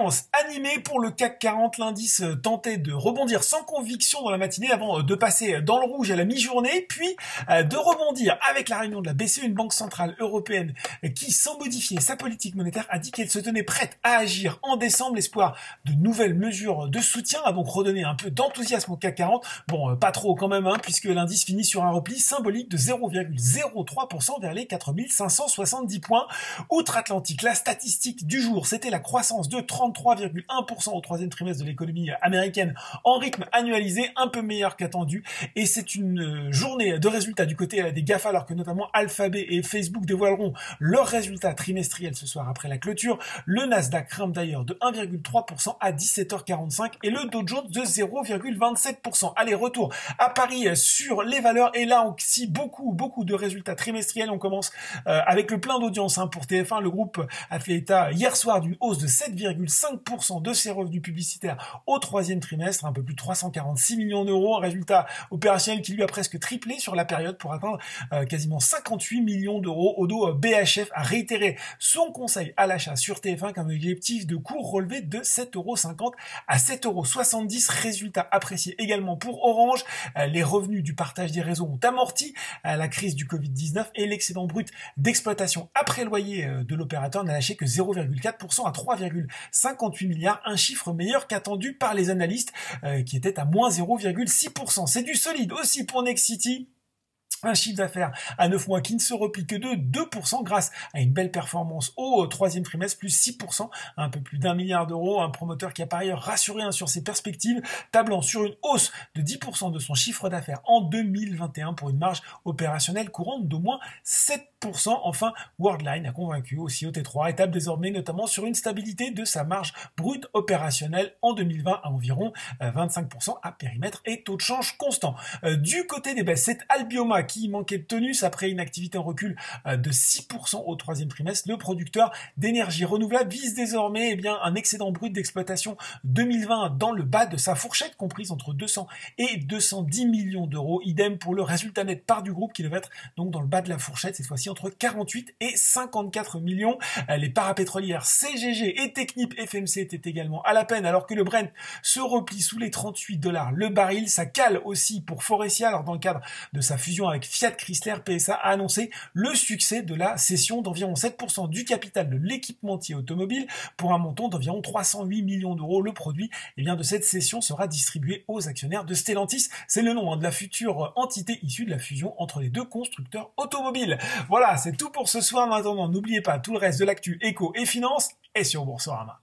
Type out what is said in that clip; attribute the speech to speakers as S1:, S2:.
S1: séance animée pour le CAC 40. L'indice tentait de rebondir sans conviction dans la matinée avant de passer dans le rouge à la mi-journée, puis de rebondir avec la réunion de la BCE, une banque centrale européenne qui, sans modifier sa politique monétaire, a dit qu'elle se tenait prête à agir en décembre. L'espoir de nouvelles mesures de soutien a donc redonné un peu d'enthousiasme au CAC 40. Bon, pas trop quand même, puisque l'indice finit sur un repli symbolique de 0,03% vers les 4570 points. Outre-Atlantique, la statistique du jour, c'était la croissance de 33,1% au troisième trimestre de l'économie américaine en rythme annualisé, un peu meilleur qu'attendu. Et c'est une journée de résultats du côté des GAFA, alors que notamment Alphabet et Facebook dévoileront leurs résultats trimestriels ce soir après la clôture. Le Nasdaq grimpe d'ailleurs de 1,3% à 17h45 et le Dow Jones de 0,27%. Allez, retour à Paris sur les valeurs. Et là aussi, beaucoup de résultats trimestriels. On commence avec le plein d'audience pour TF1. Le groupe a fait état hier soir d'une hausse de 7,5% de ses revenus publicitaires au troisième trimestre, un peu plus de 346 millions d'euros, un résultat opérationnel qui lui a presque triplé sur la période pour atteindre quasiment 58 millions d'euros. Odo BHF a réitéré son conseil à l'achat sur TF1 avec un objectif de cours relevé de 7,50 € à 7,70 €. Résultat apprécié également pour Orange. Les revenus du partage des réseaux ont amorti la crise du Covid-19 et l'excédent brut d'exploitation après loyer de l'opérateur n'a lâché que 0,4% à 3,58 milliards, un chiffre meilleur qu'attendu par les analystes qui était à moins 0,6%. C'est du solide aussi pour Nexity. Un chiffre d'affaires à 9 mois qui ne se replie que de 2% grâce à une belle performance au troisième trimestre, plus 6%, un peu plus d'1 milliard d'euros. Un promoteur qui a par ailleurs rassuré sur ses perspectives, tablant sur une hausse de 10% de son chiffre d'affaires en 2021 pour une marge opérationnelle courante d'au moins 7%. Enfin, Worldline a convaincu aussi au T3 et table désormais notamment sur une stabilité de sa marge brute opérationnelle en 2020 à environ 25% à périmètre et taux de change constant. Du côté des baisses, c'est Albioma qui manquait de tonus après une activité en recul de 6% au troisième trimestre. Le producteur d'énergie renouvelable vise désormais un excédent brut d'exploitation 2020 dans le bas de sa fourchette comprise entre 200 et 210 millions d'euros. Idem pour le résultat net part du groupe qui devait être donc dans le bas de la fourchette, cette fois-ci entre 48 et 54 millions. Les parapétrolières CGG et Technip FMC étaient également à la peine alors que le Brent se replie sous les 38 $ le baril. Ça cale aussi pour Faurecia. Alors dans le cadre de sa fusion avec Fiat Chrysler, PSA a annoncé le succès de la cession d'environ 7% du capital de l'équipementier automobile pour un montant d'environ 308 millions d'euros. Le produit de cette cession sera distribué aux actionnaires de Stellantis. C'est le nom de la future entité issue de la fusion entre les deux constructeurs automobiles. Voilà, c'est tout pour ce soir. En attendant, n'oubliez pas tout le reste de l'actu éco et finance est sur Boursorama.